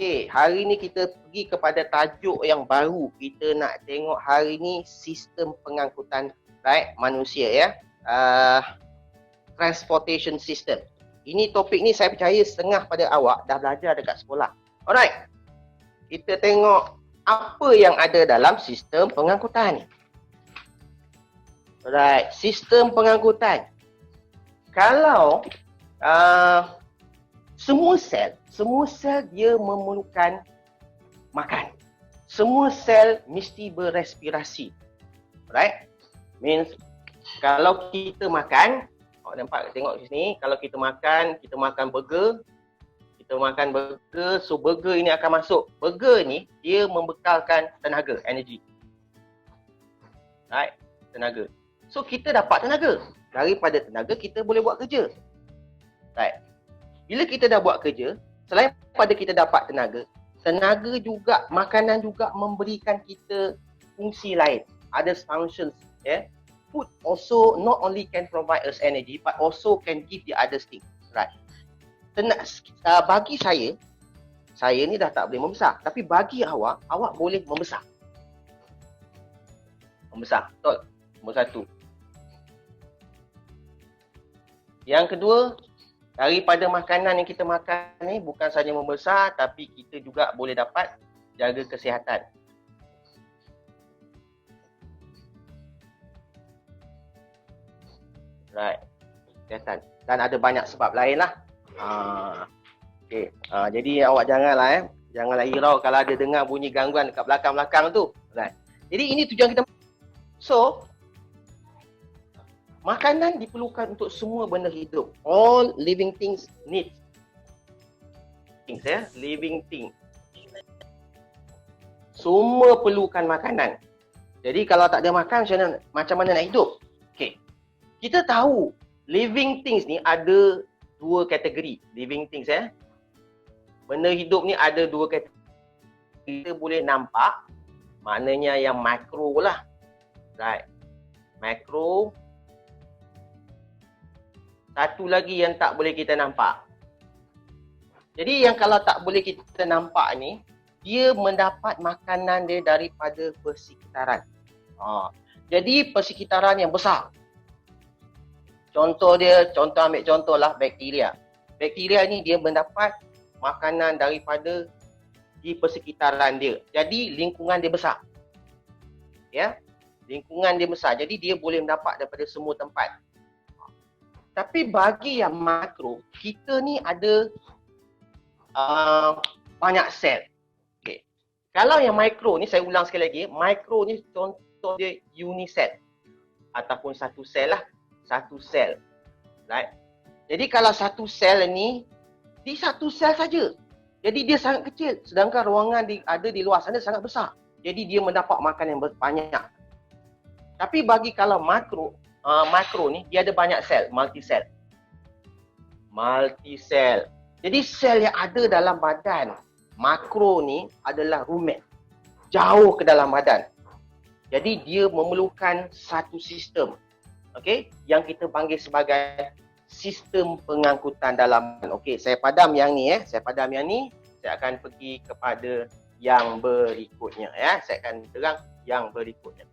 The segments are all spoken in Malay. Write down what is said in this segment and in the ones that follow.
Okey, hari ni kita pergi kepada tajuk yang baru. Kita nak tengok hari ni sistem pengangkutan manusia ya. Transportation system. Ini topik ni saya percaya setengah pada awak dah belajar dekat sekolah. Alright. Kita tengok apa yang ada dalam sistem pengangkutan. Alright, sistem pengangkutan. Kalau semua sel dia memerlukan makan. Semua sel mesti berrespirasi. Right? Means kalau kita makan, awak nampak tengok di sini, kalau kita makan burger, so burger ini akan masuk. Burger ni dia membekalkan tenaga, energy. Right? Tenaga. So kita dapat tenaga. Daripada tenaga kita boleh buat kerja. Right? Bila kita dah buat kerja, selain pada kita dapat tenaga juga, makanan juga memberikan kita fungsi lain. Ada functions, yeah. Food also not only can provide us energy, but also can give the other thing. Right. Bagi saya ni dah tak boleh membesar. Tapi bagi awak boleh membesar. Membesar, betul. Nombor satu. Yang kedua, daripada makanan yang kita makan ni bukan saja membesar, tapi kita juga boleh dapat jaga kesihatan. Right. Kesihatan. Dan ada banyak sebab lain lah. Okay. Jadi awak janganlah hirau kalau ada dengar bunyi gangguan dekat belakang-belakang tu. Right. Jadi ini tujuan kita. So, makanan diperlukan untuk semua benda hidup. All living things need things, ya. Living thing. Semua perlukan makanan. Jadi kalau tak ada makan, macam mana nak hidup? Okey. Kita tahu living things ni ada dua kategori. Living things, ya. Benda hidup ni ada dua kategori. Kita boleh nampak, maknanya yang makro lah. Right. Makro. Satu lagi yang tak boleh kita nampak. Jadi yang kalau tak boleh kita nampak ni, dia mendapat makanan dia daripada persekitaran. Jadi persekitaran yang besar. Ambil contohlah bakteria. Bakteria ni dia mendapat makanan daripada di persekitaran dia. Jadi lingkungan dia besar. Ya. Lingkungan dia besar. Jadi dia boleh mendapat daripada semua tempat. Tapi bagi yang makro, kita ni ada banyak sel. Okay. Kalau yang mikro ni, saya ulang sekali lagi, mikro ni contoh dia unisel ataupun satu sel lah. Satu sel. Right? Jadi kalau satu sel ni, dia satu sel saja. Jadi dia sangat kecil. Sedangkan ruangan ada di luar sana sangat besar. Jadi dia mendapat makan yang banyak. Tapi bagi kalau makro ni dia ada banyak sel, multisel. Jadi sel yang ada dalam badan makro ni adalah rumit, jauh ke dalam badan. Jadi dia memerlukan satu sistem, okey, yang kita panggil sebagai sistem pengangkutan dalaman. Okey, saya padam yang ni saya akan pergi kepada yang berikutnya saya akan terang yang berikutnya.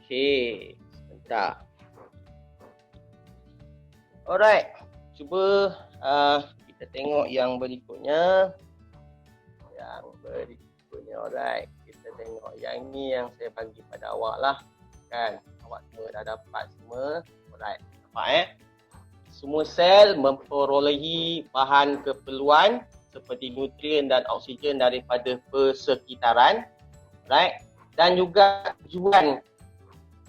Okey, sebentar. Alright, cuba kita tengok yang berikutnya. Alright, kita tengok yang ni yang saya bagi pada awak lah. Kan, awak semua dah dapat semua. Alright, nampak semua sel memperolehi bahan keperluan seperti nutrien dan oksigen daripada persekitaran. Right, dan juga tujuan.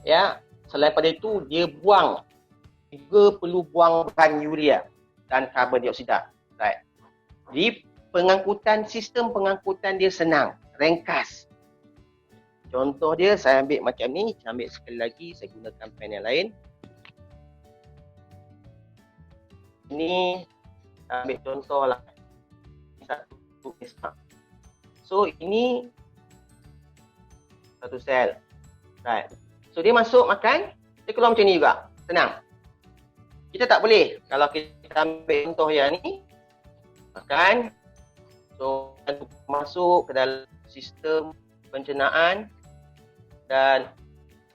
Ya, selain pada itu dia juga perlu buang bahan urea dan karbon dioksida. Right. Jadi sistem pengangkutan dia senang, ringkas. Contoh dia saya ambil macam ni, saya ambil sekali lagi, saya gunakan pen yang lain. Ini ambil contoh lah. So ini satu sel. Right. So dia masuk makan, dia keluar macam ni juga. Senang. Kita tak boleh. Kalau kita ambil contoh yang ni, makan. So masuk ke dalam sistem pencernaan dan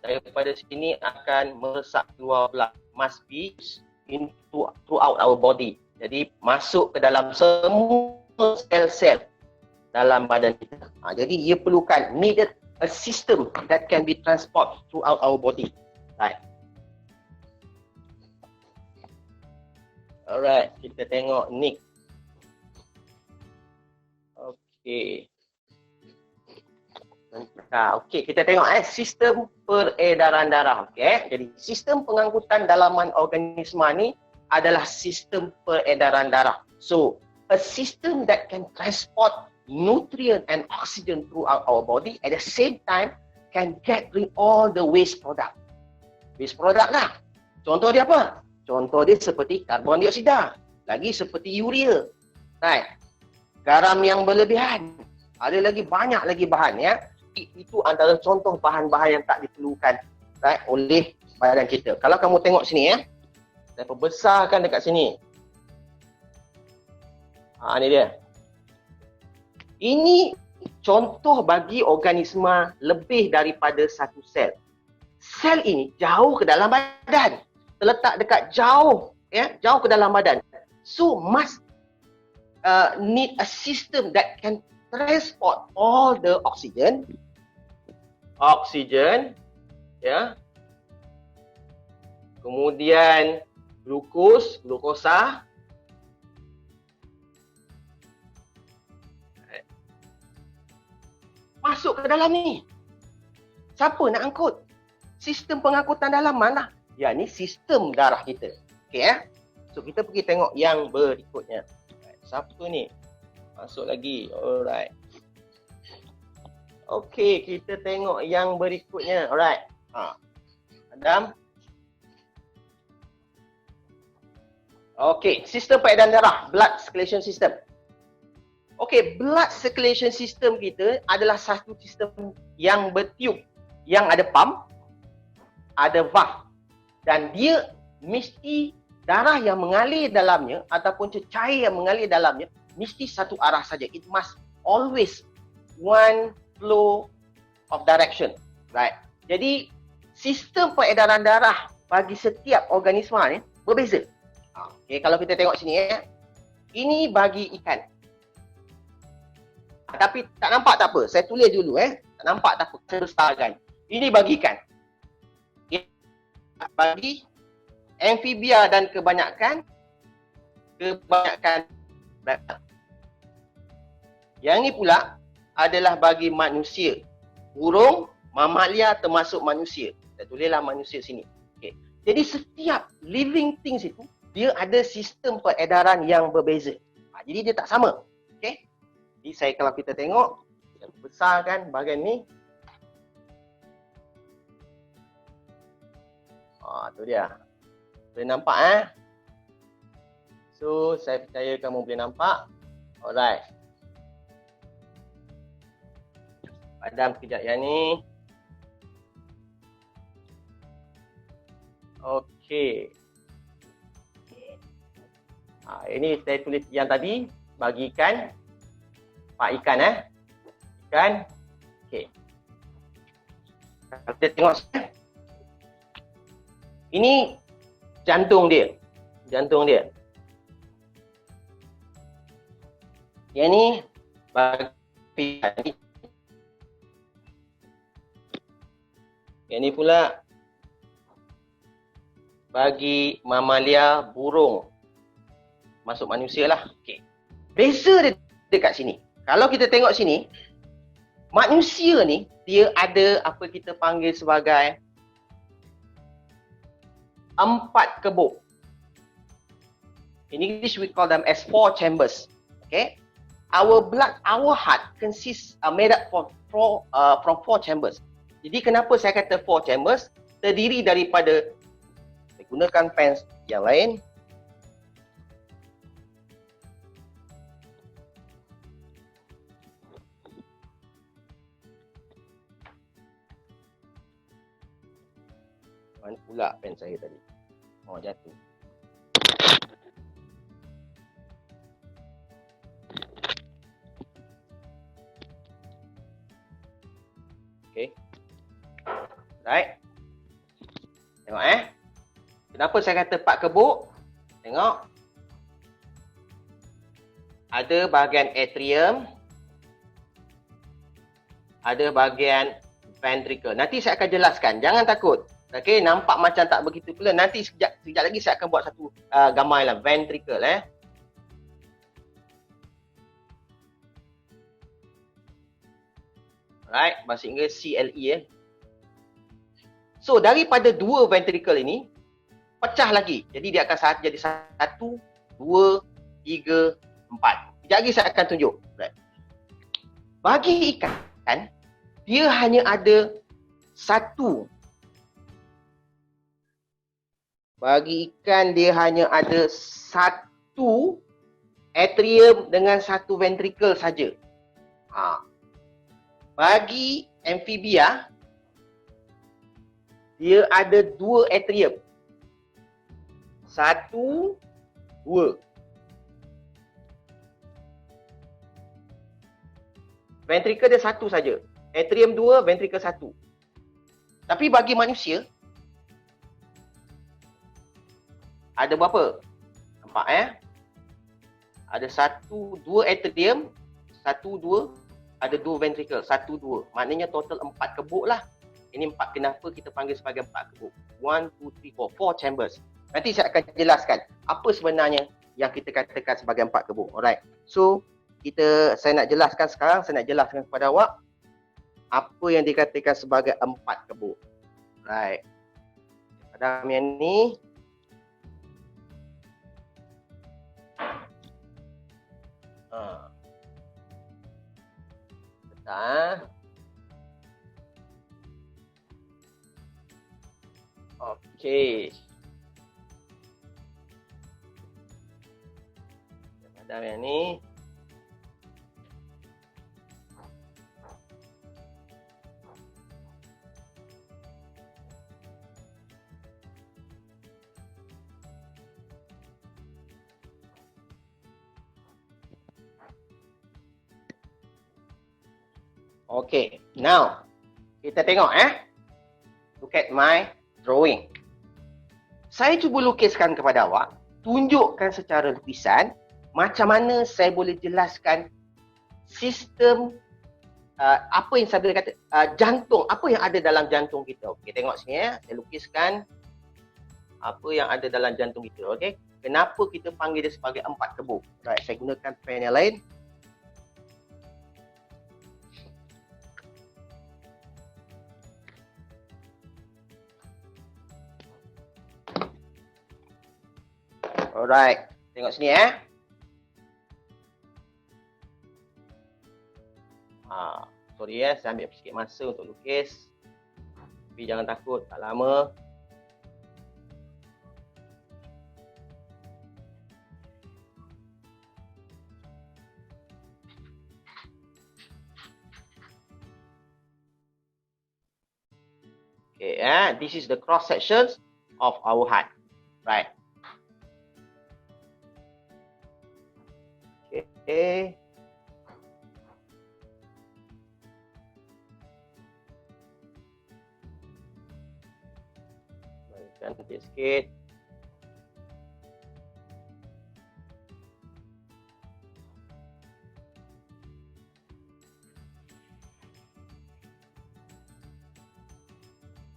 daripada sini akan meresap keluar pula. Must be into throughout our body. Jadi masuk ke dalam semua sel-sel dalam badan kita. Jadi ia perlukan needed a system that can be transport throughout our body. Right. Alright, kita tengok ni. Okey. Okey, kita tengok sistem peredaran darah. Okey, jadi sistem pengangkutan dalaman organisma ni adalah sistem peredaran darah. So, a system that can transport nutrient and oxygen throughout our body at the same time can get rid all the waste product. Waste product lah. Contoh dia apa? Contoh dia seperti karbon dioksida, lagi seperti urea. Right. Garam yang berlebihan. Ada lagi banyak lagi bahan ya. Itu adalah contoh bahan-bahan yang tak diperlukan right, oleh badan kita. Kalau kamu tengok sini ya. Saya perbesarkan dekat sini. Ini dia. Ini contoh bagi organisma lebih daripada satu sel. Sel ini jauh ke dalam badan. Terletak dekat jauh, ya, jauh ke dalam badan. So must need a system that can transport all the oxygen, ya. Kemudian glukosa, masuk ke dalam ni. Siapa nak angkut? Sistem pengangkutan dalaman lah. Ya, ni sistem darah kita. Okey ya. So kita pergi tengok yang berikutnya. Siapa ni? Masuk lagi. Alright. Okey, kita tengok yang berikutnya. Alright. Adam. Okey, sistem peredaran darah, blood circulation system. Okey, blood circulation system kita adalah satu sistem yang bertiup, yang ada pump, ada valve. Dan dia mesti darah yang mengalir dalamnya ataupun cecair yang mengalir dalamnya mesti satu arah saja. It must always one flow of direction. Right. Jadi sistem peredaran darah bagi setiap organisma ni berbeza. Okay, kalau kita tengok sini ya. Ini bagi ikan. Tapi tak nampak tak apa. Saya tulis dulu Tak nampak tak apa. Saya besarkan. Ini bagi ikan. Bagi amfibia dan kebanyakan yang ni pula adalah bagi manusia, burung, mamalia termasuk manusia. Saya tulislah manusia sini. Okay. Jadi setiap living things itu dia ada sistem peredaran yang berbeza. Jadi dia tak sama. Okay. Jadi saya kalau kita tengok, saya besarkan bahagian ni. Tu dia. Boleh nampak So, saya percaya kamu boleh nampak. Alright. Padam sekejap yang ni. Okey. Ini saya tulis yang tadi. Bagi ikan. Pak ikan Ikan. Okey. Kita tengok ini jantung dia. Yang ni bagi yang ni pula bagi mamalia, burung. Masuk manusia lah. Okey. Beza dia dekat sini. Kalau kita tengok sini, manusia ni dia ada apa kita panggil sebagai 4 kebuk. In English we call them as 4 chambers. Okay? Our heart consists made up from 4 chambers. Jadi kenapa saya kata 4 chambers? Terdiri daripada, saya gunakan pens yang lain. pula pen saya tadi. Oh, jatuh. Okay. Right. Tengok Kenapa saya kata part kebuk? Tengok. Ada bahagian atrium. Ada bahagian ventricle. Nanti saya akan jelaskan. Jangan takut. Okay, nampak macam tak begitu pula. Nanti sekejap lagi saya akan buat satu gambar lah. Ventricle Alright, bahasa Inggeris CLE So, daripada dua ventricle ini, pecah lagi. Jadi, dia akan jadi 1, 2, 3, 4. Sekejap lagi saya akan tunjuk. Right. Bagi ikan, dia hanya ada satu. Bagi ikan, dia hanya ada satu atrium dengan satu ventricle saja. Bagi amfibia, dia ada dua atrium. 1, 2. Ventricle dia satu saja. Atrium 2, ventricle 1. Tapi bagi manusia, ada berapa? Nampak Ada 1, 2 atrium, 1, 2, ada 2 ventricle, 1, 2. Maknanya total 4 kebuk lah. Ini 4 kenapa kita panggil sebagai 4 kebuk. 1, 2, 3, 4. 4 chambers. Nanti saya akan jelaskan apa sebenarnya yang kita katakan sebagai 4 kebuk. Alright. So, saya nak jelaskan sekarang, saya nak jelaskan kepada awak apa yang dikatakan sebagai 4 kebuk. Right. Pada yang ni, Okey. Pada yang ni, okay, now kita tengok look at my drawing. Saya cuba lukiskan kepada awak, tunjukkan secara lukisan macam mana saya boleh jelaskan sistem apa yang saya boleh kata jantung, apa yang ada dalam jantung kita. Okey, tengok sini saya lukiskan apa yang ada dalam jantung kita. Okey, kenapa kita panggil dia sebagai 4 kebuk? Right, saya gunakan pen yang lain. Alright, tengok sini sorry saya ambil sikit masa untuk lukis. Tapi jangan takut, tak lama. Okay, this is the cross sections of our heart. Right. Okay. Cantik sikit.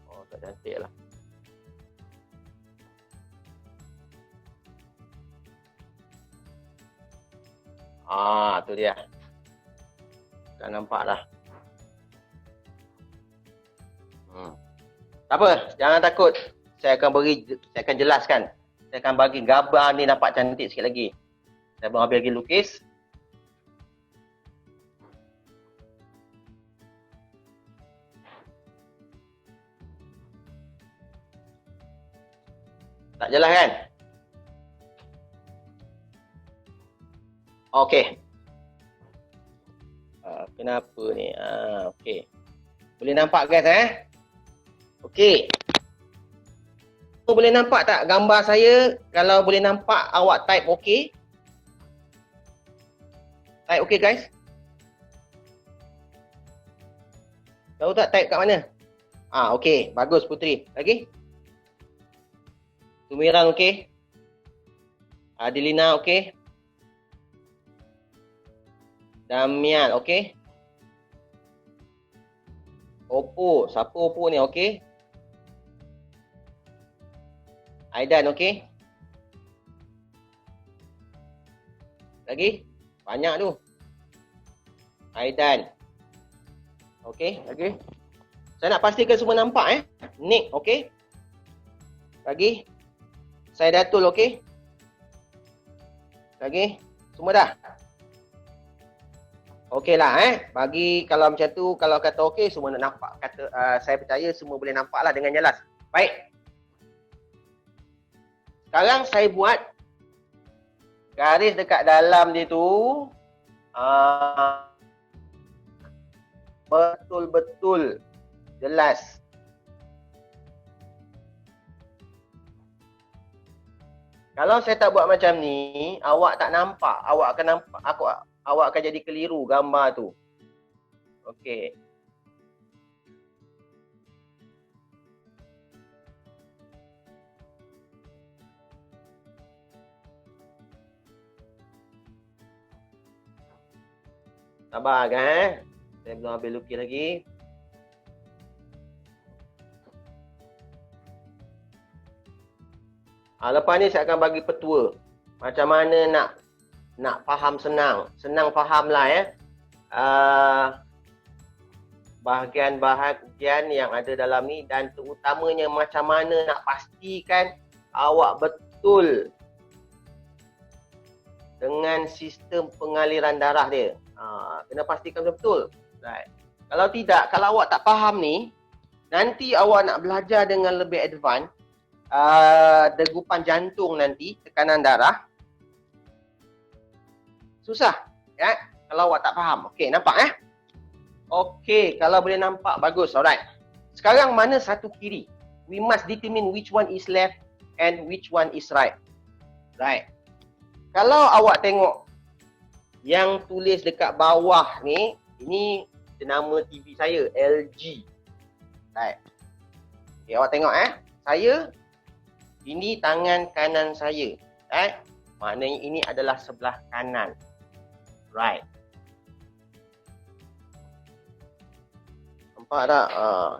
Oh, tak cantik lah. Tu dia. Dah nampak dah. Tak apa, jangan takut. Saya akan jelaskan. Saya akan bagi gambar ni nampak cantik sikit lagi. Saya belum habis lagi lukis. Tak jelas kan? Okey. Kenapa ni? Okey. Boleh nampak guys Okey. boleh nampak tak gambar saya? Kalau boleh nampak, awak type okey. Type okey guys. Tahu tak type kat mana? Okey. Bagus Putri. Lagi? Tumirang okey. Adelina okey. Damian okey. Oppo. Siapa Oppo ni? Okey. Aidan okey. Lagi? Banyak tu. Aidan. Okey, lagi. Saya nak pastikan semua nampak Nick okey. Lagi. Saya Datul okey. Lagi. Semua dah. Okey lah Bagi kalau macam tu, kalau kata okey, semua nak nampak. Saya percaya semua boleh nampak lah dengan jelas. Baik. Sekarang saya buat garis dekat dalam dia tu. Betul-betul jelas. Kalau saya tak buat macam ni, awak tak nampak. Awak akan nampak, awak akan jadi keliru gambar tu. Okey. Sabar kan? Saya belum habis lukis lagi. Lepas ni saya akan bagi petua. Macam mana nak faham senang. Senang faham lah bahagian-bahagian yang ada dalam ni, dan terutamanya macam mana nak pastikan awak betul dengan sistem pengaliran darah dia. Kena pastikan betul. Right. Kalau tidak, kalau awak tak faham ni, nanti awak nak belajar dengan lebih advance, degupan jantung nanti, tekanan darah, susah kalau awak tak faham. Okey, nampak Okey, kalau boleh nampak, bagus. Alright. Sekarang mana satu kiri? We must determine which one is left and which one is right. Right. Kalau awak tengok yang tulis dekat bawah ni, ini nama TV saya, LG. Right. Okay, awak tengok saya, ini tangan kanan saya. Right. Maknanya ini adalah sebelah kanan. Right. Nampak tak?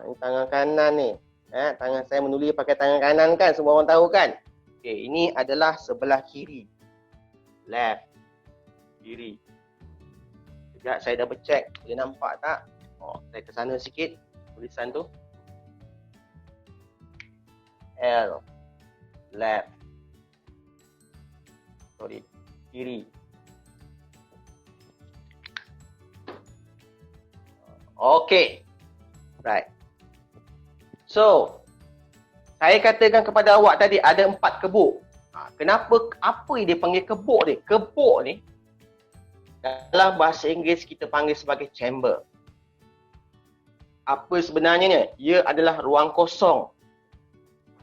Ini tangan kanan ni. Tangan saya menulis pakai tangan kanan kan, semua orang tahu kan? Okay, ini adalah sebelah kiri. Left. Kiri. Sekejap saya double check. Boleh nampak tak? Saya ke sana sikit. Tulisan tu. L. Left. Sorry. Kiri. Okay. Right. So, saya katakan kepada awak tadi ada 4 kebuk. Kenapa, apa yang dia panggil kebuk ni? Kebuk ni, dalam bahasa Inggeris kita panggil sebagai chamber. Apa sebenarnya ni? Ia adalah ruang kosong.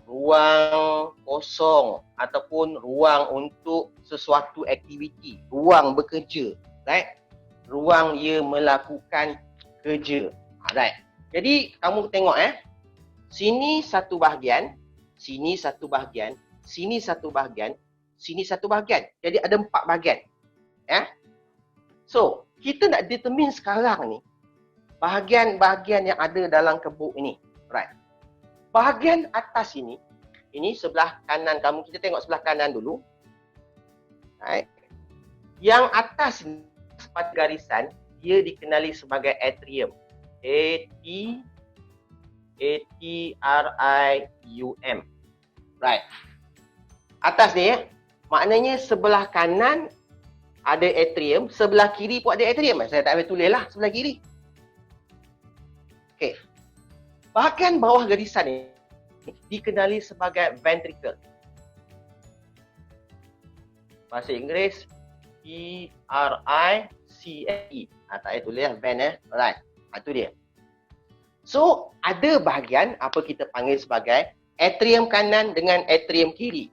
Ruang kosong ataupun ruang untuk sesuatu aktiviti. Ruang bekerja. Right? Ruang ia melakukan kerja. Right. Jadi, kamu tengok sini satu bahagian, sini satu bahagian, sini satu bahagian, sini satu bahagian. Jadi ada 4 bahagian. So, kita nak determine sekarang ni bahagian-bahagian yang ada dalam kebuk ini. Right. Bahagian atas ini sebelah kanan kamu. Kita tengok sebelah kanan dulu. Right. Yang atas ni, sepatu garisan, dia dikenali sebagai atrium. A-T-R-I-U-M. Right. Atas ni maknanya sebelah kanan ada atrium, sebelah kiri pun ada atrium. Saya tak boleh tulis lah sebelah kiri. Okey. Bahagian bawah garisan ni dikenali sebagai ventricle. Bahasa Inggeris P-R-I-C-L-E. Tak payah tulis lah, Right. Itu dia. So, ada bahagian apa kita panggil sebagai atrium kanan dengan atrium kiri.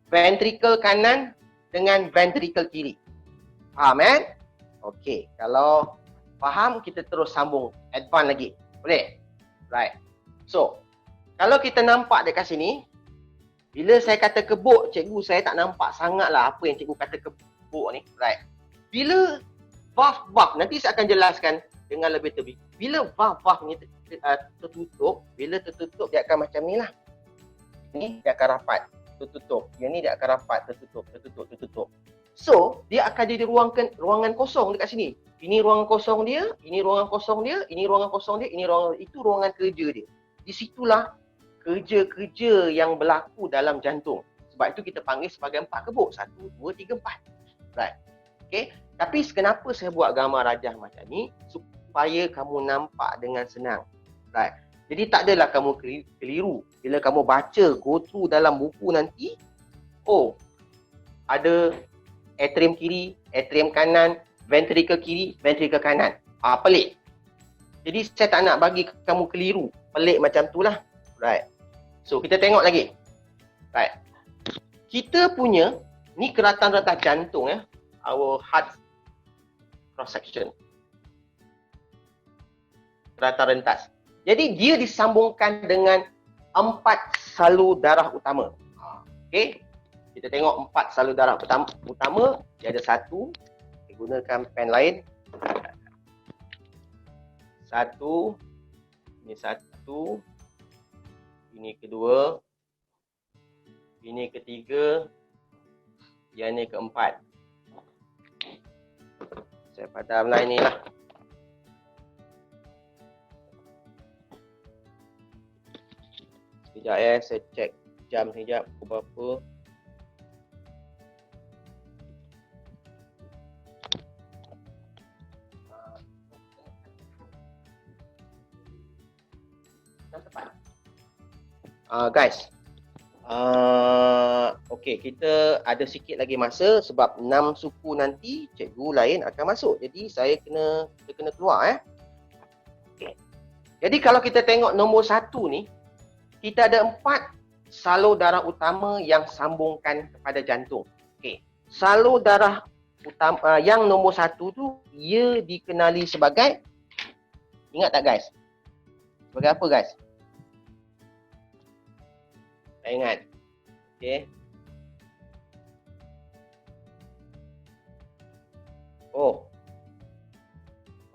Ventricle kanan dengan ventricle kiri. Faham Okey, kalau faham kita terus sambung advance lagi. Boleh? Right. So, kalau kita nampak dekat sini, bila saya kata kebuk, cikgu saya tak nampak sangatlah apa yang cikgu kata kebuk ni. Right. Bila valve, nanti saya akan jelaskan dengan lebih terbuka. Bila valve ni tertutup, bila tertutup dia akan macam ni lah. Ni dia akan rapat, tertutup. Yang ni dia akan rapat, tertutup. So, dia akan jadi ruangan kosong dekat sini. Ini ruangan kosong dia, ini ruangan kosong dia, ini ruangan kosong dia, ini ruangan, itu ruangan kerja dia. Di situlah kerja-kerja yang berlaku dalam jantung. Sebab itu kita panggil sebagai 4 kebuk. 1, 2, 3, 4. Right. Okay. Tapi kenapa saya buat gambar rajah macam ni? Supaya kamu nampak dengan senang. Right. Jadi tak adalah kamu keliru. Bila kamu baca, go through dalam buku nanti, oh, ada atrium kiri, atrium kanan, ventricle kiri, ventricle kanan. Pelik. Jadi saya tak nak bagi kamu keliru. Pelik macam tu lah. Right. So, kita tengok lagi. Right. Kita punya, ni keratan-keratan jantung our heart cross section. Keratan rentas. Jadi, dia disambungkan dengan 4 salur darah utama. Okey. Kita tengok 4 salur darah utama. Dia ada 1. Kita gunakan pen lain. 1. Ini 1. Ini kedua, ini ketiga, yang ni keempat. Saya padam line ni lah. Sekejap saya cek jam sekejap berapa. Guys, okey, kita ada sikit lagi masa sebab 6 suku nanti cikgu lain akan masuk. Jadi kita kena keluar Okay. Jadi kalau kita tengok nombor 1 ni, kita ada 4 salur darah utama yang sambungkan kepada jantung. Okey. Salur darah utama yang nombor 1 tu, ia dikenali sebagai, ingat tak guys? Sebagai apa guys? Saya ingat. Okey. Oh,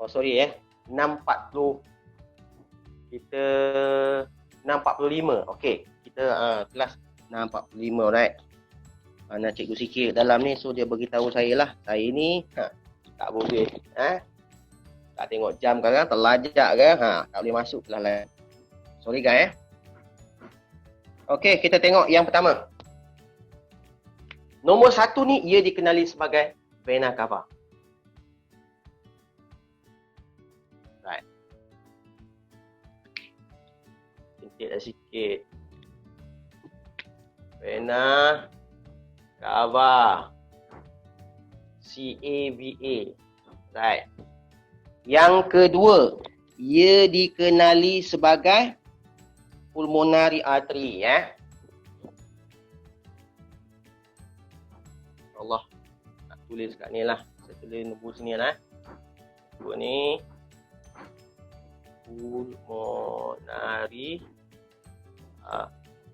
sorry 640. Kita 645. Okey. Kita kelas 645, right? Nak cikgu sikit dalam ni, so dia beritahu saya lah. Saya ni tak boleh tak tengok jam kan, terlajak kan. Tak boleh masuk kelas lain. Sorry guys Okey, kita tengok yang pertama. Nombor 1 ni, ia dikenali sebagai vena cava. Right. Cantik dah sikit. Vena cava. C-A-V-A. Right. Yang kedua, ia dikenali sebagai pulmonary artery Allah, nak tulis kat ni lah. Saya tulis nombor sini lah. Nombor ni pulmonary.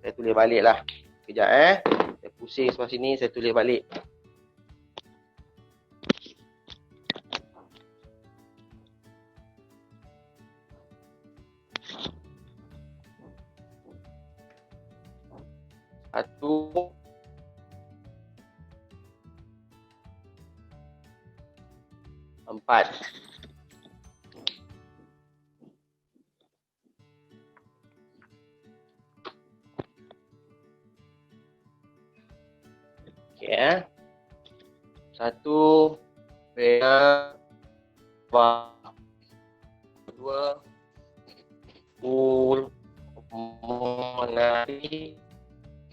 Saya tulis balik lah. Sekejap saya pusing sebelah sini, saya tulis balik. Satu, empat. Okey Satu, vena, dua, pulmonary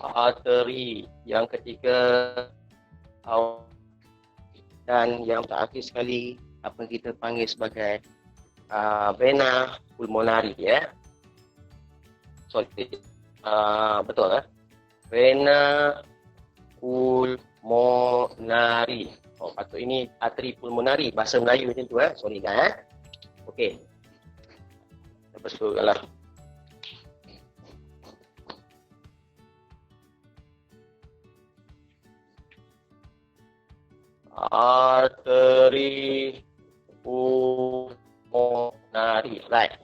artery. Yang ketiga, dan yang terakhir sekali, apa kita panggil sebagai vena pulmonary Sorry. Betul vena pulmonari. Oh, patut ini arteri pulmonari. Bahasa Melayu macam tu Sorry guys Okey. Lepas tu kalau arteri pulmonari. Right.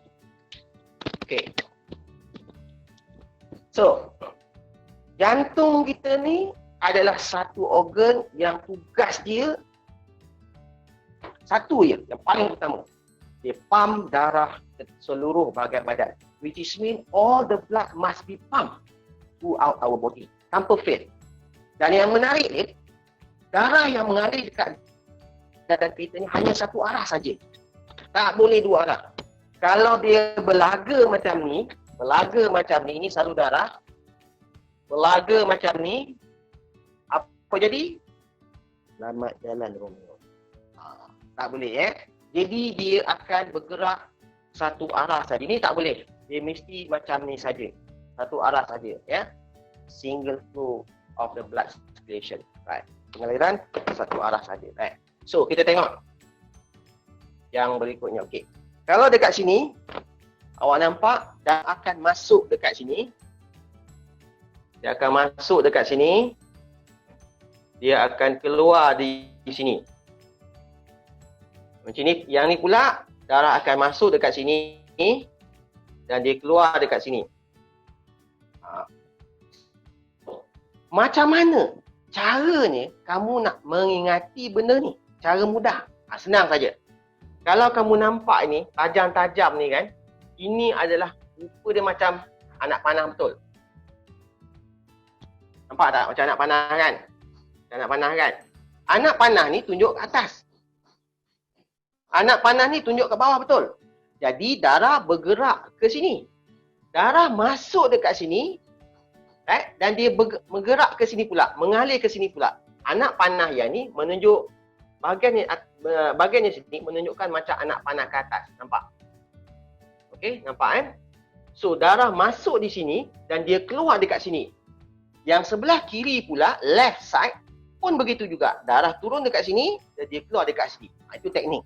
Okay. So, jantung kita ni adalah satu organ yang tugas dia satu je, yang paling utama. Dia pump darah ke seluruh bahagian badan. Which is mean all the blood must be pumped throughout our body. Tanpa fail. Dan yang menarik ni, darah yang mengalir dekat badan kita ni hanya satu arah saja. Tak boleh dua arah. Kalau dia berlaga macam ni, ini salur darah. Berlaga macam ni, apa jadi? Selamat jalan Romeo. Tak boleh Jadi dia akan bergerak satu arah saja. Ini tak boleh. Dia mesti macam ni saja. Satu arah saja Single flow of the blood circulation. Right. Pengaliran satu arah saja. Right. So kita tengok yang berikutnya. Okey. Kalau dekat sini awak nampak dan akan masuk dekat sini. Dia akan masuk dekat sini. Dia akan keluar di sini. Macam ni, yang ni pula darah akan masuk dekat sini dan dia keluar dekat sini. Macam mana caranya kamu nak mengingati benda ni? Cara mudah. Senang saja. Kalau kamu nampak ni, tajam-tajam ni kan, ini adalah rupa dia macam anak panah betul. Nampak tak macam anak panah kan? Anak panah kan? Anak panah ni tunjuk ke atas. Anak panah ni tunjuk ke bawah betul. Jadi darah bergerak ke sini. Darah masuk dekat sini dan dia bergerak ke sini pula, mengalir ke sini pula. Anak panah yang ni menunjuk bahagian sini menunjukkan macam anak panah ke atas. Nampak? Okey, nampak So darah masuk di sini dan dia keluar dekat sini. Yang sebelah kiri pula, left side pun begitu juga. Darah turun dekat sini dan dia keluar dekat sini. Itu teknik.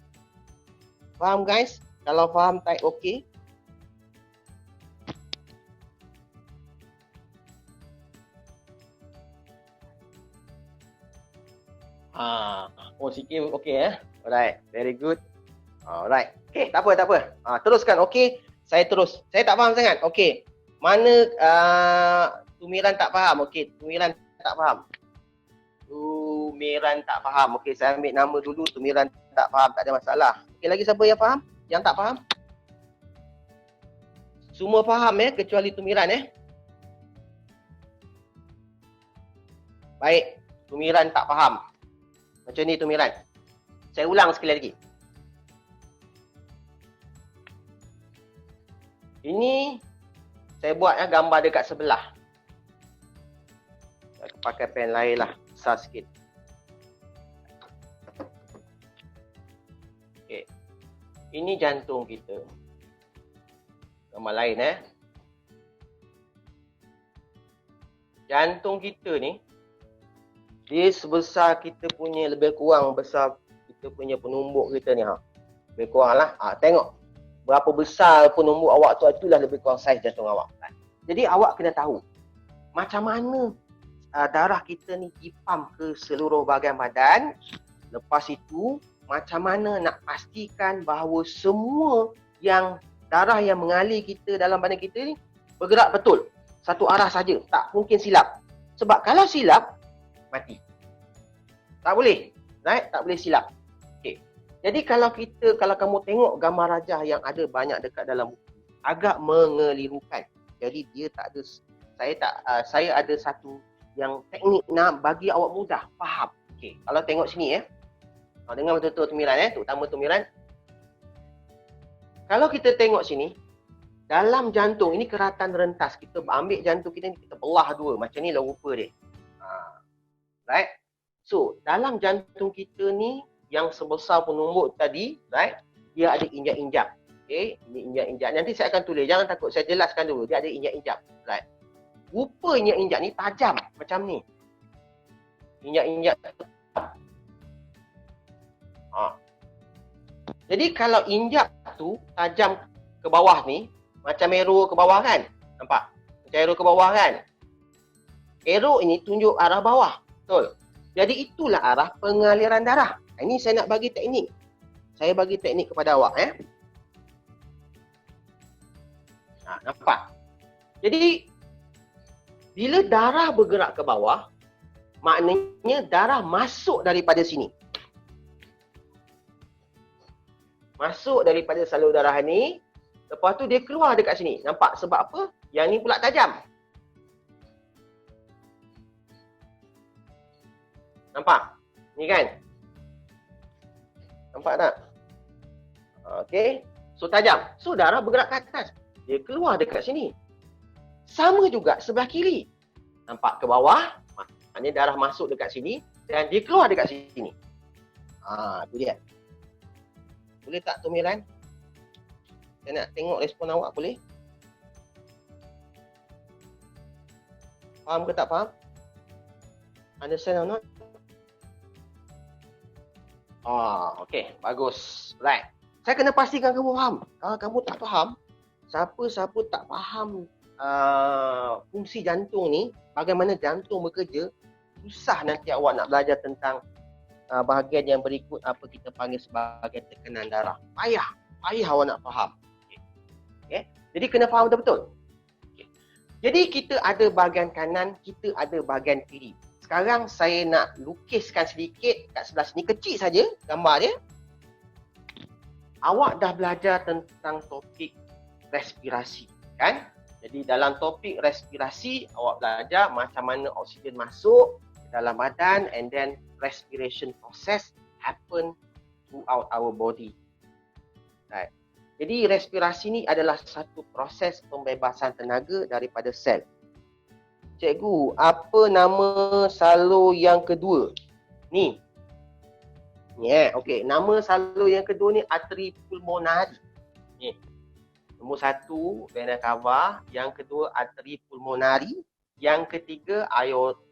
Faham guys? Kalau faham type okey. Sikit okey Alright, very good. Alright. Okey, tak apa. Teruskan. Okey, saya terus. Saya tak faham sangat. Okey. Mana Tumiran tak faham? Okey, Tumiran tak faham. Tumiran tak faham. Okey, saya ambil nama dulu. Tumiran tak faham, tak ada masalah. Okey, lagi siapa yang faham? Yang tak faham? Semua faham kecuali Tumiran Baik, Tumiran tak faham. Macam ni Tumiran. Saya ulang sekali lagi. Ini saya buat gambar dekat sebelah. Saya pakai pen lain lah, besar sikit. Okay. Ini jantung kita. Gambar lain Jantung kita ni, dia sebesar kita punya, lebih kurang besar kita punya penumbuk kita ni. Lebih kurang lah. Tengok berapa besar penumbuk awak tu, itulah lebih kurang saiz jantung awak. Jadi awak kena tahu macam mana darah kita ni dipam ke seluruh bahagian badan. Lepas itu macam mana nak pastikan bahawa semua yang darah yang mengalir kita dalam badan kita ni bergerak betul. Satu arah saja. Tak mungkin silap. Sebab kalau silap, mati. Tak boleh. Right? Tak boleh silap. Okay. Jadi kalau kamu tengok gambar rajah yang ada banyak dekat dalam buku, agak mengelirukan. Jadi dia tak ada, saya ada satu yang teknik nak bagi awak mudah faham. Okey, kalau tengok sini dengar betul-betul Tumiran terutama Tumiran. Kalau kita tengok sini, dalam jantung ini keratan rentas. Kita ambil jantung kita ni, kita belah dua. Macam ni lah rupa dia. Right? So, dalam jantung kita ni yang sebesar penumbuk tadi, right? Dia ada injak-injak. Okey, ini injak-injak. Nanti saya akan tulis, jangan takut, saya jelaskan dulu. Dia ada injak-injak. Right? rupanya injak ni tajam macam ni. Injak-injak Jadi kalau injak tu tajam ke bawah ni, macam arrow ke bawah kan? Nampak? Macam arrow ke bawah kan? Arrow ini tunjuk arah bawah. Betul? Jadi itulah arah pengaliran darah. Ini saya nak bagi teknik. Saya bagi teknik kepada awak. Nampak? Jadi, bila darah bergerak ke bawah, maknanya darah masuk daripada sini. Masuk daripada salur darah ni, lepas tu dia keluar dekat sini. Nampak? Sebab apa? Yang ni pula tajam. Nampak? Ni kan? Nampak tak? Okey. So tajam. So darah bergerak ke atas. Dia keluar dekat sini. Sama juga sebelah kiri. Nampak ke bawah? Maknanya darah masuk dekat sini dan dia keluar dekat sini. Tu dia. Boleh tak Tumiran? Saya nak tengok respon awak, boleh? Faham ke tak faham? Understand or not? Okay. Bagus. Right. Saya kena pastikan kamu faham. Kalau kamu tak faham, siapa-siapa tak faham fungsi jantung ni, bagaimana jantung bekerja, susah nanti awak nak belajar tentang bahagian yang berikut, apa kita panggil sebagai tekanan darah. Payah awak nak faham. Okay. Jadi kena faham betul-betul. Okay. Jadi kita ada bahagian kanan, kita ada bahagian kiri. Sekarang saya nak lukiskan sedikit kat sebelah sini, kecil saja gambar dia. Awak dah belajar tentang topik respirasi, kan? Jadi dalam topik respirasi, awak belajar macam mana oksigen masuk ke dalam badan and then respiration process happen throughout our body. Right. Jadi respirasi ni adalah satu proses pembebasan tenaga daripada sel. Cikgu, apa nama salur yang kedua? Ni. Okey. Nama salur yang kedua ni arteri pulmonari. Ni. Nombor 1, vena cava. Yang kedua, arteri pulmonari. Yang ketiga,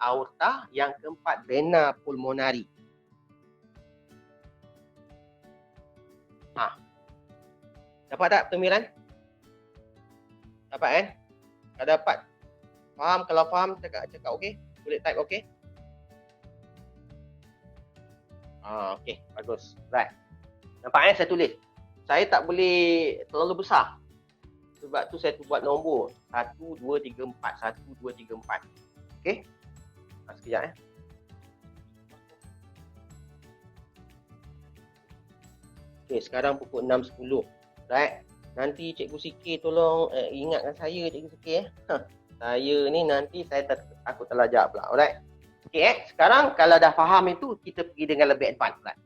aorta. Yang keempat, vena pulmonari. Dapat tak Tumiran? Dapat kan? Tak dapat? Faham? Kalau faham, cakap okey. Boleh type okey. Okey. Bagus. Right. Nampak saya tulis. Saya tak boleh terlalu besar. Sebab tu saya buat nombor 1, 2, 3, 4. 1, 2, 3, 4. Okey. Sekejap Okey, sekarang pukul 6.10. Right. Nanti Cikgu Sikir tolong ingatkan saya Cikgu Sikir. Saya ni nanti saya takut terlajak pula. Alright. Okey sekarang kalau dah faham itu, kita pergi dengan lebih advance. Right.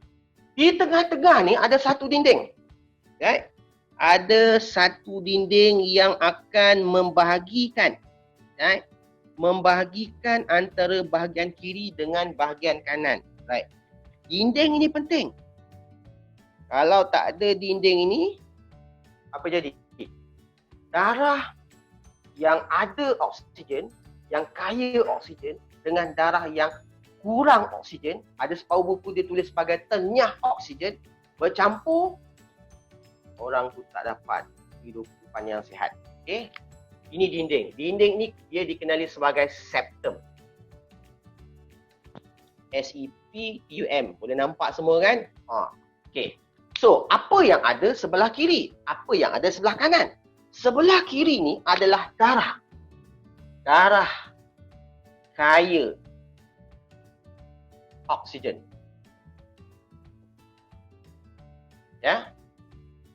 Di tengah-tengah ni ada satu dinding. Right. Ada satu dinding yang akan membahagikan. Right. Membahagikan antara bahagian kiri dengan bahagian kanan. Right. Dinding ini penting. Kalau tak ada dinding ini, apa jadi? Darah yang ada oksigen, yang kaya oksigen dengan darah yang kurang oksigen, ada separuh buku dia tulis sebagai tenyah oksigen, bercampur, orang tu tak dapat kehidupan yang sihat. Okey. Ini dinding. Dinding ni dia dikenali sebagai septum. S-E-P-T-U-M. Boleh nampak semua kan? Okey. So, apa yang ada sebelah kiri? Apa yang ada sebelah kanan? Sebelah kiri ni adalah darah. Darah kaya oksigen. Ya.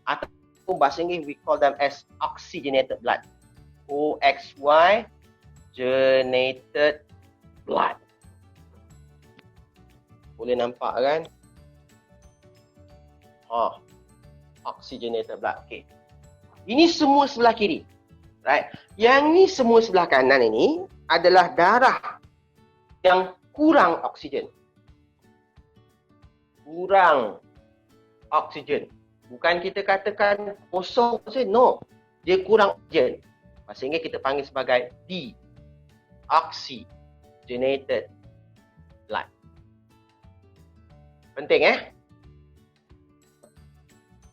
Atau bahasa Inggeris we call them as oxygenated blood. O-X-Y genated blood. Boleh nampak kan? Oxygenated blood. Okey. Ini semua sebelah kiri. Right. Yang ni semua sebelah kanan ini adalah darah yang kurang oksigen. Kurang oksigen. Bukan kita katakan kosong oksigen. No. Dia kurang oksigen. Bahasa Inggeris kita panggil sebagai oxygenated blood. Penting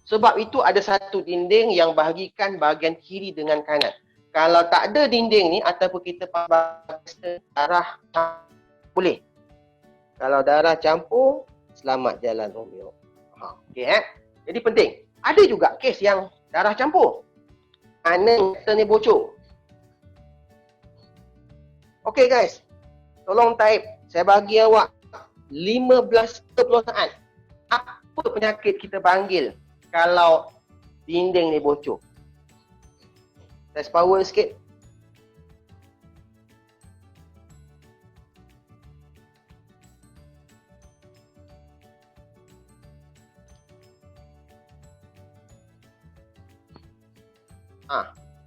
Sebab itu ada satu dinding yang bahagikan bahagian kiri dengan kanan. Kalau tak ada dinding ni ataupun kita pakai darah boleh. Kalau darah campur, selamat jalan Romeo. Okey Jadi penting. Ada juga kes yang darah campur. Mana ni bocor. Okey guys. Tolong type. Saya bagi awak 15-20 saat. Apa penyakit kita panggil kalau dinding ni bocor? Test power sikit.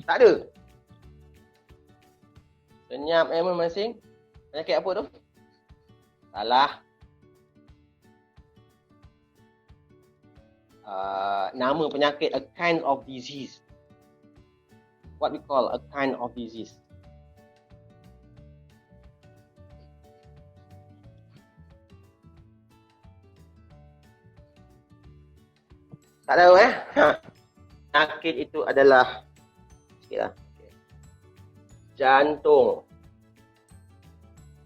Tak ada. Senyap masing. Penyakit apa tu? Salah. Nama penyakit, a kind of disease. What we call a kind of disease. Tak tahu Penyakit itu adalah jantung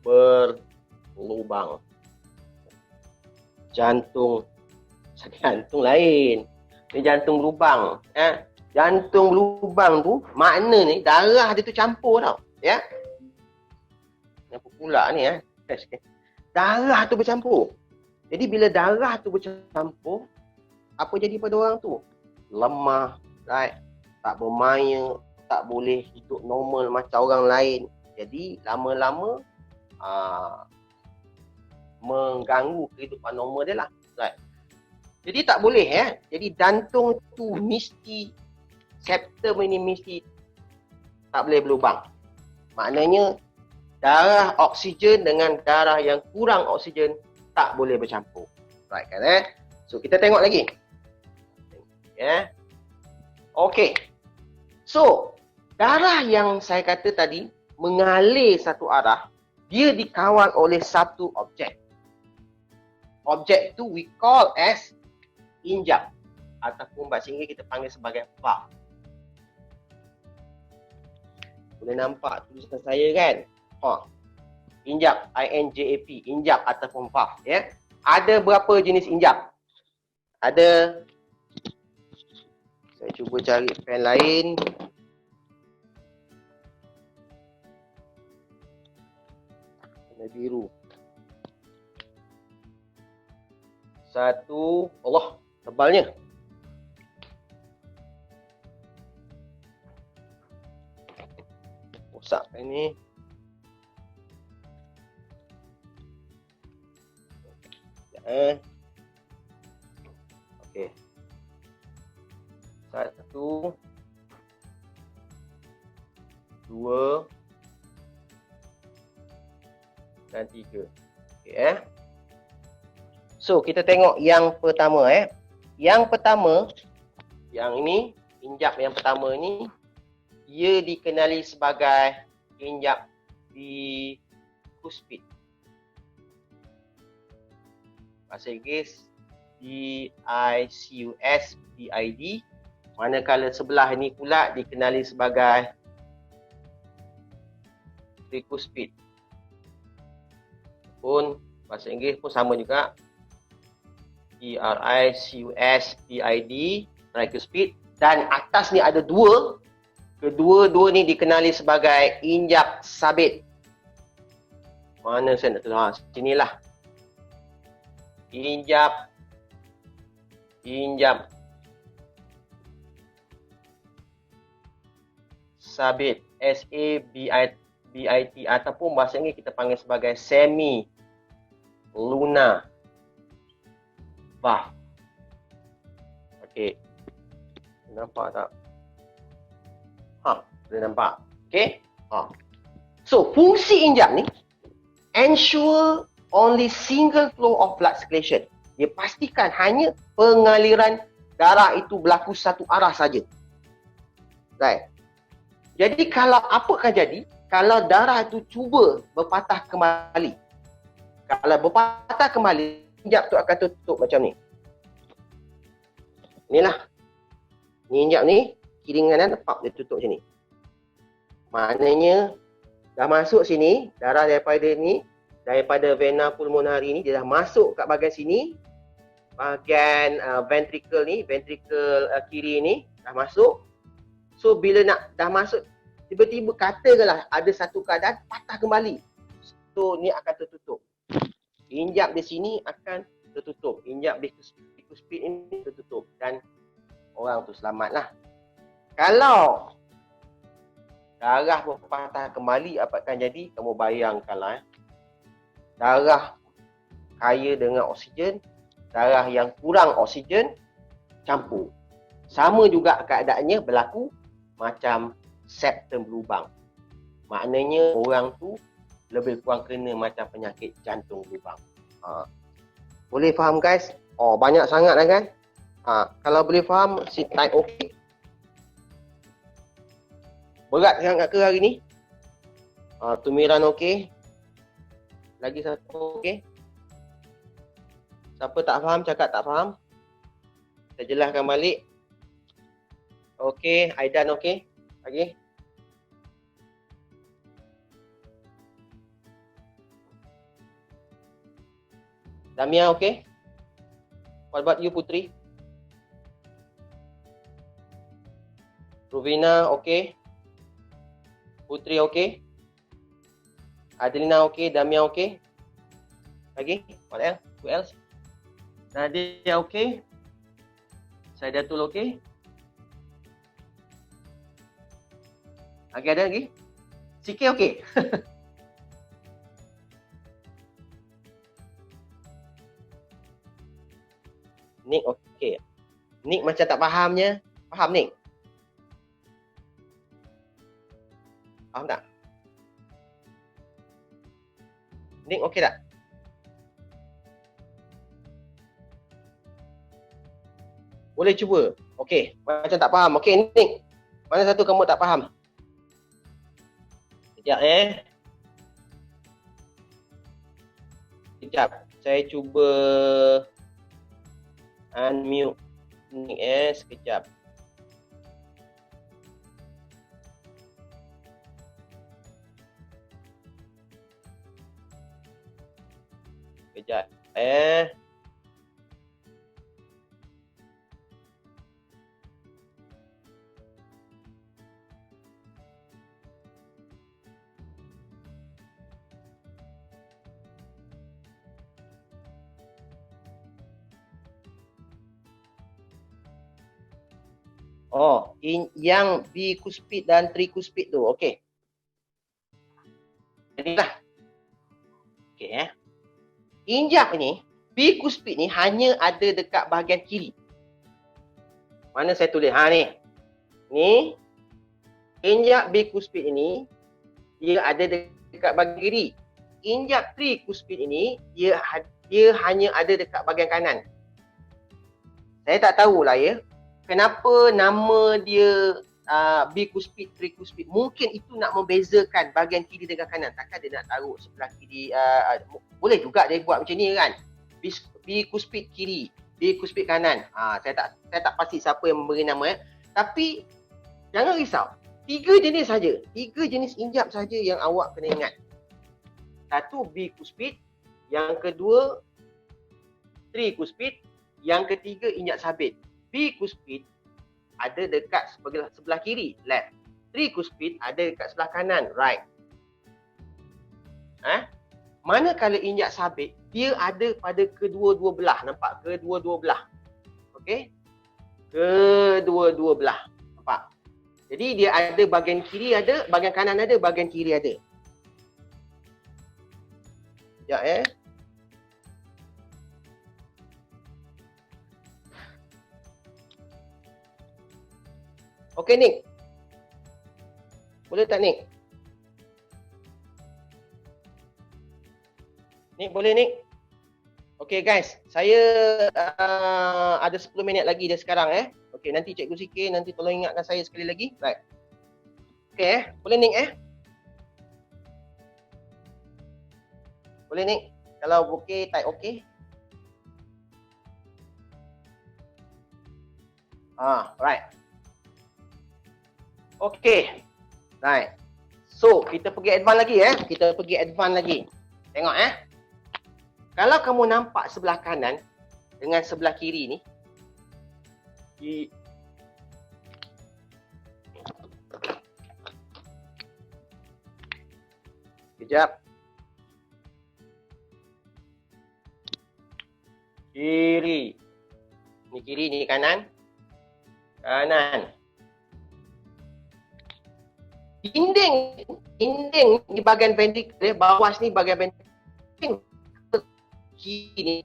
berlubang. Jantung lain. Ni jantung berlubang. Jantung berlubang tu makna ni darah dia tu campur tau. Apa pula ni Darah tu bercampur. Jadi bila darah tu bercampur, apa jadi pada orang tu? Lemah, right? Tak bermaya, tak boleh hidup normal macam orang lain. Jadi lama-lama mengganggu kehidupan normal dia lah. Right? Jadi tak boleh Jadi jantung tu mesti, septum ini mesti tak boleh berlubang. Maknanya darah oksigen dengan darah yang kurang oksigen tak boleh bercampur. Right kan So kita tengok lagi. Okey. So, darah yang saya kata tadi mengalir satu arah, dia dikawal oleh satu objek. Objek tu we call as injap ataupun bahasa Inggeris kita panggil sebagai valve. Boleh nampak tulisan saya kan? Injap, INJAP, injap ataupun valve Ada berapa jenis injap? Ada. Saya cuba cari pen lain. Warna biru. Satu. Allah, tebalnya. Rosak pen ni. Okey. Satu, dua, dan tiga. Okey So kita tengok yang pertama Yang pertama, yang ini, injap yang pertama ni, ia dikenali sebagai injap bicuspid. Bahasa Inggeris bicuspid. Manakala sebelah ni pula dikenali sebagai tricuspid. Pun bahasa Inggeris pun sama juga. tricuspid, tricuspid. Dan atas ni ada dua. Kedua-dua ni dikenali sebagai injap sabit. Mana saya nak tulis? Sinilah. Injap sabit, SABIT, ataupun bahasa Inggeris kita panggil sebagai semi lunar valve. Okey. Nampak tak? Boleh nampak. Okey? So, fungsi injap ni ensure only single flow of blood circulation. Dia pastikan hanya pengaliran darah itu berlaku satu arah saja. Right. Jadi kalau apa akan jadi kalau darah tu cuba berpatah kembali. Kalau berpatah kembali, injap tu akan tutup macam ni. Inilah. Ni injap ni, kiri kanan tepat dia tutup macam ni. Maknanya dah masuk sini, darah daripada vena pulmonari ni dia dah masuk kat bahagian sini. Bahagian ventricle ni, ventricle kiri ni dah masuk. So bila dah masuk, tiba-tiba katakanlah ada satu keadaan patah kembali. So ni akan tertutup. Injap di sini akan tertutup. Injap di kuspit ini tertutup dan orang tu selamatlah. Kalau darah berpatah kembali apa akan jadi? Kamu bayangkanlah darah kaya dengan oksigen, darah yang kurang oksigen campur. Sama juga keadaannya berlaku macam septum berlubang. Maknanya orang tu lebih kurang kena macam penyakit jantung berlubang. Boleh faham guys? Banyak sangat lah kan? Kalau boleh faham, sit tight okey. Berat sangat ke hari ni? Tumiran okey. Lagi satu okey. Siapa tak faham, cakap tak faham. Saya jelaskan balik. Okey, Aidan okey. Lagi. Damia okey. What about you Putri? Ruvina okey. Putri okey. Adelina okey, Damia okey. Lagi? What else? Who else? Nadia okey. Saidatul okey. Lagi ada lagi? Sikit okey. Nick okey. Nick macam tak fahamnya. Faham Nick? Faham tak? Nick okey tak? Boleh cuba. Okey, macam tak faham. Okey Nick, mana satu kamu tak faham? Sekejap Sekejap. Saya cuba unmute Nick sekejap. Sekejap yang bikuspid dan trikuspid tu. Okey. Inilah. Okey Injap ni, bikuspid ni hanya ada dekat bahagian kiri. Mana saya tulis? Ni. Ni. Injap bikuspid ini, dia ada dekat bahagian kiri. Injap trikuspid ini, dia hanya ada dekat bahagian kanan. Saya tak tahulah kenapa nama dia bikuspid, trikuspid. Mungkin itu nak membezakan bahagian kiri dengan kanan. Takkan dia nak taruh sebelah kiri. Boleh juga dia buat macam ni kan. Bikuspid kiri, bikuspid kanan. Saya tak pasti siapa yang memberi nama Tapi jangan risau. 3 jenis saja. 3 jenis injap saja yang awak kena ingat. Satu bikuspid, yang kedua trikuspid, yang ketiga injap sabit. Bikuspid ada dekat sebelah kiri, left. Trikuspid ada dekat sebelah kanan, right. Manakala injap sabit, dia ada pada kedua-dua belah. Nampak? Kedua-dua belah. Okey? Kedua-dua belah. Nampak? Jadi dia ada bahagian kiri ada, bahagian kanan ada, bahagian kiri ada. Sekejap Okey Nick. Boleh tak Nick? Nick boleh Nick? Okey guys, saya ada 10 minit lagi dari sekarang Okey, nanti Cikgu Sikit nanti tolong ingatkan saya sekali lagi. Right. Okey boleh Nick Boleh ni? Kalau okey, type okey. Right. Okey. Right. So, kita pergi advance lagi Kita pergi advance lagi. Tengok Kalau kamu nampak sebelah kanan dengan sebelah kiri ni, Kejap. Kiri. Ni kiri, ni kanan. Kanan. Dinding di bahagian ventricle, bawah sini bahagian ventricle kiri ni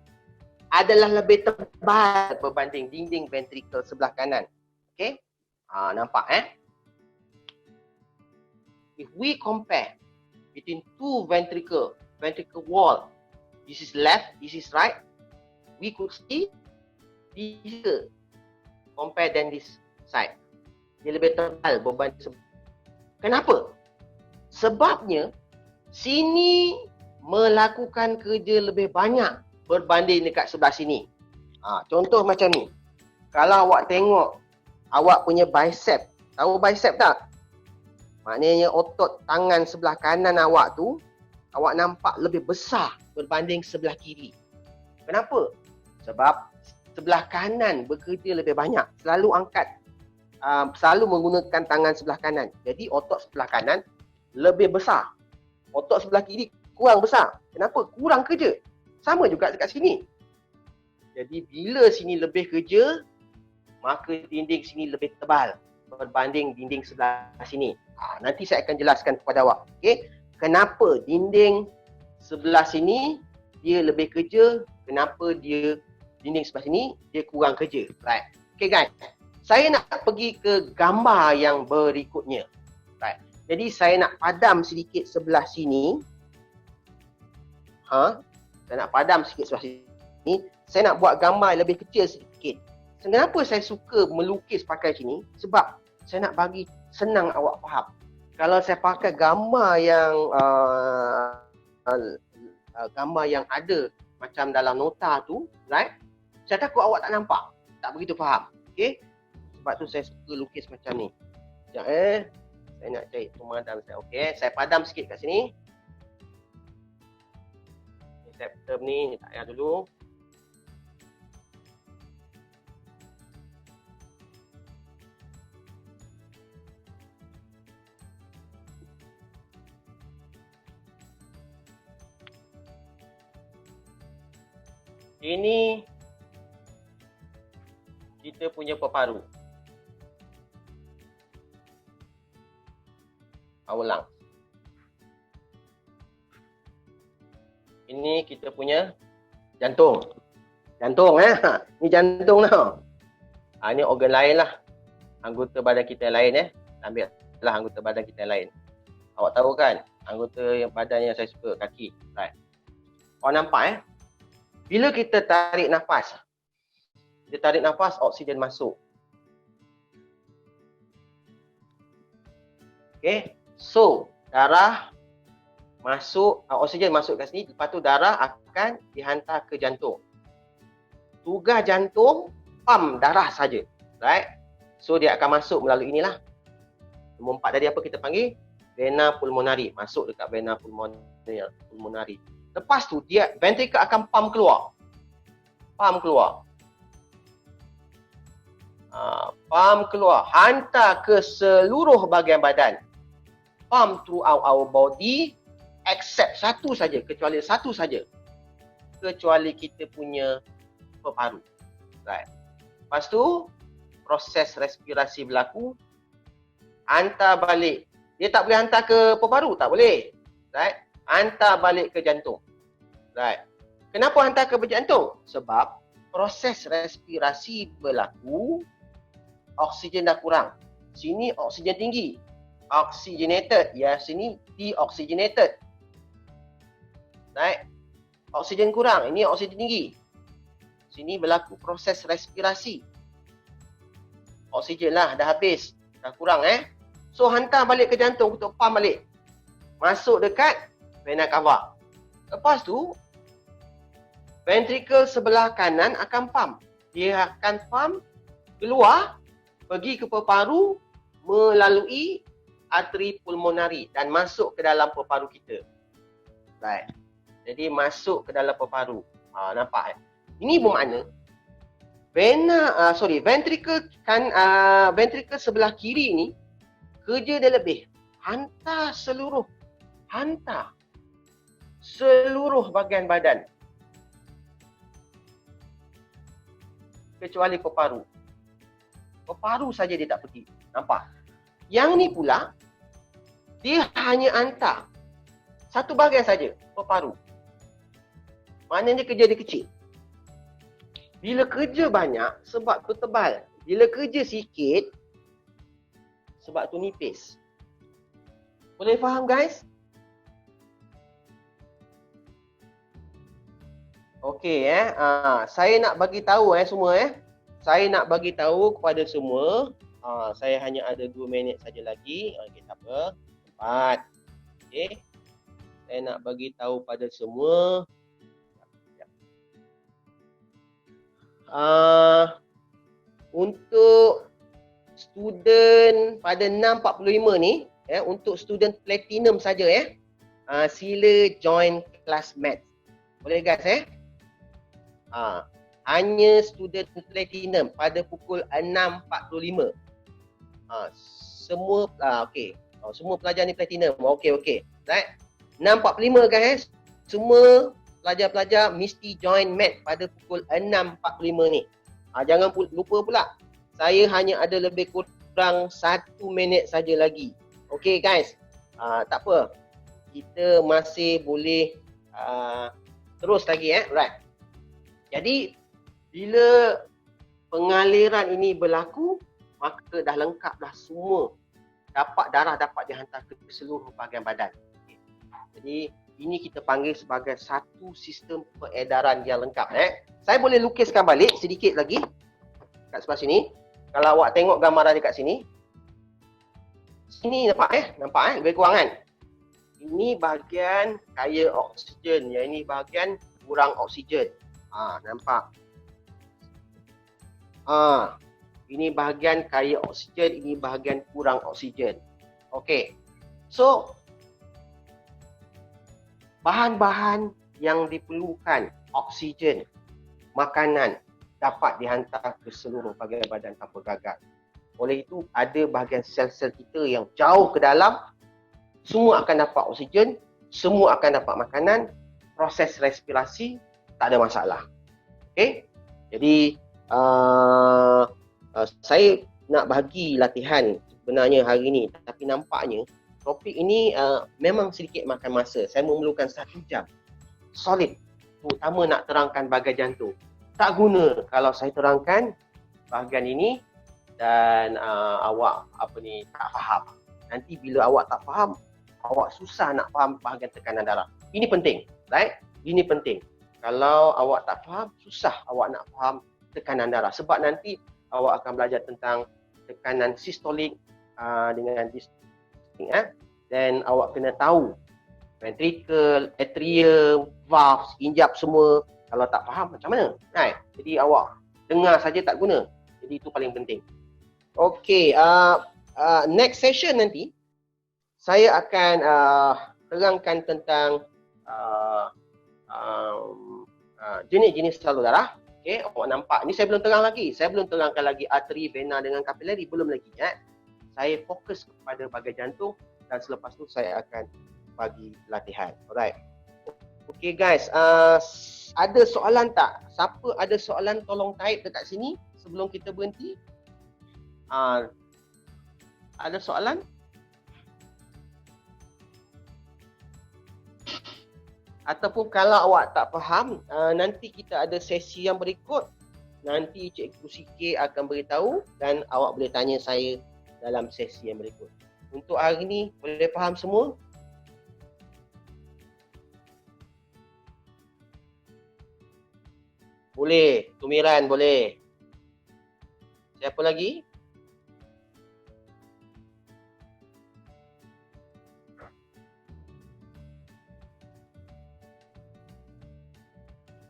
adalah lebih tebal berbanding dinding ventricle sebelah kanan. Okey? Nampak If we compare between two ventricle wall, this is left, this is right, we could see this compare than this side. Dia lebih tebal berbanding. Kenapa? Sebabnya sini melakukan kerja lebih banyak berbanding dekat sebelah sini. Contoh macam ni. Kalau awak tengok awak punya bicep, tahu bicep tak? Maknanya otot tangan sebelah kanan awak tu, awak nampak lebih besar berbanding sebelah kiri. Kenapa? Sebab sebelah kanan bekerja lebih banyak. Selalu menggunakan tangan sebelah kanan. Jadi otot sebelah kanan lebih besar. Otot sebelah kiri kurang besar. Kenapa? Kurang kerja. Sama juga dekat sini. Jadi bila sini lebih kerja, maka dinding sini lebih tebal berbanding dinding sebelah sini. Nanti saya akan jelaskan kepada awak. Okey? Kenapa dinding sebelah sini dia lebih kerja, kenapa dinding sebelah sini dia kurang kerja. Right. Okey guys. Saya nak pergi ke gambar yang berikutnya. Right. Jadi saya nak padam sedikit sebelah sini. Saya nak padam sikit sebelah sini. Saya nak buat gambar yang lebih kecil sedikit. Kenapa saya suka melukis pakai sini? Sebab saya nak bagi senang awak faham. Kalau saya pakai gambar yang ada macam dalam nota tu, right? Saya takut awak tak nampak, tak begitu faham. Okey? Sebab tu saya suka lukis macam ni. Sekejap saya nak cari pemadam saya. Okey, saya padam sikit kat sini. Septum ni tak payah dulu. Ini kita punya peparu. Ulang. Ini kita punya jantung. Jantung Ni jantung tau. Ini organ lain lah. Anggota badan kita yang lain Ambil lah anggota badan kita yang lain. Awak tahu kan? Anggota badan yang saya suka, kaki. Right. Awak nampak Bila kita tarik nafas, oksigen masuk. Okay. So, darah masuk, oksigen masuk kat sini, lepas tu darah akan dihantar ke jantung. Tugas jantung, pam darah saja. Right? So, dia akan masuk melalui inilah. Nombor 4 tadi apa kita panggil? Vena pulmonari. Masuk dekat vena pulmonari. Lepas tu, dia ventricle akan pump keluar. Pump keluar. Hantar ke seluruh bahagian badan. Pump throughout our body except kecuali satu saja. Kecuali kita punya peparu. Right. Lepas tu, proses respirasi berlaku. Hantar balik. Dia tak boleh hantar ke peparu, tak boleh. Right. Hantar balik ke jantung. Right. Kenapa hantar ke jantung? Sebab proses respirasi berlaku, oksigen dah kurang. Sini oksigen tinggi. Oxygenated. Ya, sini deoxygenated. Right. Oksigen kurang. Ini oksigen tinggi. Sini berlaku proses respirasi. Oksigen lah dah habis. Dah kurang So hantar balik ke jantung untuk pump balik. Masuk dekat vena cava. Lepas tu, ventricle sebelah kanan akan pump. Dia akan pump keluar, pergi ke paru melalui arteri pulmonari dan masuk ke dalam paru kita. Right. Jadi masuk ke dalam paru. Nampak eh? Ini bermakna ventricle sebelah kiri ni kerja dia lebih hantar seluruh bahagian badan kecuali paru. Paru saja dia tak pergi. Nampak? Yang ni pula dia hanya hantar satu bahagian saja, paru. Maknanya kerja dia kecil. Bila kerja banyak, sebab tu tebal. Bila kerja sikit, sebab tu nipis. Boleh faham guys? Okey saya nak bagi tahu semua Saya nak bagi tahu kepada semua. Saya hanya ada 2 minit saja lagi. Okey, tak apa. 4. Okey. Saya nak bagi tahu pada semua. Untuk student pada 6.45 ni, untuk student platinum saja sila join kelas math. Boleh guys hanya student platinum pada pukul 6.45. Semua okey. Semua pelajar ni platinum. Okey. Right? 6.45 guys. Semua pelajar-pelajar mesti join math pada pukul 6.45 ni. Jangan lupa pula. Saya hanya ada lebih kurang 1 minit saja lagi. Okey guys. Tak apa. Kita masih boleh terus lagi Right. Jadi bila pengaliran ini berlaku, maka dah lengkap dah semua. Darah dapat dihantar ke seluruh bahagian badan. Jadi ini kita panggil sebagai satu sistem peredaran yang lengkap. Saya boleh lukiskan balik sedikit lagi kat sebelah sini. Kalau awak tengok gambaran dekat sini. Sini nampak lebih kurang kan? Ini bahagian kaya oksigen, yang ini bahagian kurang oksigen. Nampak? Ini bahagian kaya oksigen, ini bahagian kurang oksigen. Okey. So, bahan-bahan yang diperlukan, oksigen, makanan dapat dihantar ke seluruh bahagian badan tanpa gagal. Oleh itu, ada bahagian sel-sel kita yang jauh ke dalam, semua akan dapat oksigen, semua akan dapat makanan, proses respirasi tak ada masalah. Okey? Jadi saya nak bagi latihan sebenarnya hari ni, tapi nampaknya topik ini memang sedikit makan masa. Saya memerlukan 1 jam solid, terutama nak terangkan bahagian jantung. Tak guna kalau saya terangkan bahagian ini dan awak tak faham. Nanti bila awak tak faham, awak susah nak faham bahagian tekanan darah. Ini penting, right? Ini penting. Kalau awak tak faham, susah awak nak faham tekanan darah. Sebab nanti awak akan belajar tentang tekanan sistolik dengan distolik. Dan awak kena tahu ventricle, atrium, valves, injap semua. Kalau tak faham macam mana? Right? Jadi awak dengar saja tak guna. Jadi itu paling penting. Okey, next session nanti saya akan terangkan tentang jenis-jenis salur darah. Okey, awak nampak. Ini saya belum terang lagi. Saya belum terangkan lagi arteri, vena dengan kapilari. Belum lagi. Saya fokus kepada bahagian jantung dan selepas tu saya akan bagi latihan. Alright. Okey guys, ada soalan tak? Siapa ada soalan tolong type dekat sini sebelum kita berhenti. Ada soalan? Ataupun kalau awak tak faham, nanti kita ada sesi yang berikut. Nanti Cikgu CK akan beritahu dan awak boleh tanya saya dalam sesi yang berikut. Untuk hari ini, boleh faham semua? Boleh. Tumiran boleh. Siapa lagi?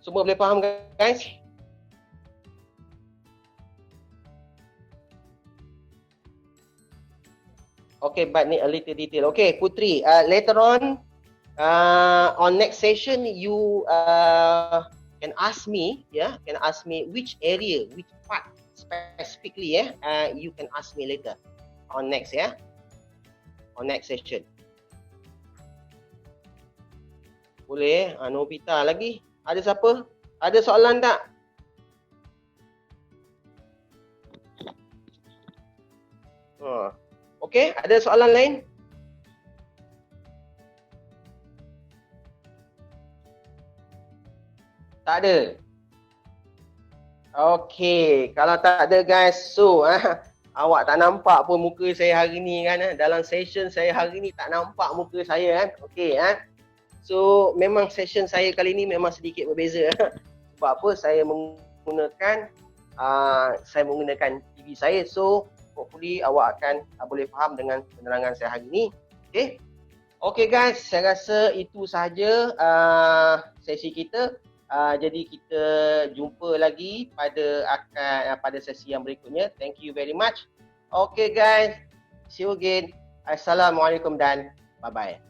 Semua boleh faham guys? Okay, but need a little detail. Okay, Putri, later on next session you can ask me, can ask me which area, which part specifically, you can ask me later on next, on next session. Boleh, Nobita lagi. Ada siapa? Ada soalan tak? Okay, ada soalan lain? Tak ada. Okay, kalau tak ada guys, so awak tak nampak pun muka saya hari ni kan. Dalam session saya hari ni tak nampak muka saya kan. Okay, so memang session saya kali ni memang sedikit berbeza. Sebab apa? Saya menggunakan TV saya. So hopefully awak akan boleh faham dengan penerangan saya hari ni. Okay. Okay guys, saya rasa itu sahaja sesi kita. Jadi kita jumpa lagi pada sesi yang berikutnya. Thank you very much. Okay guys, see you again. Assalamualaikum dan bye-bye.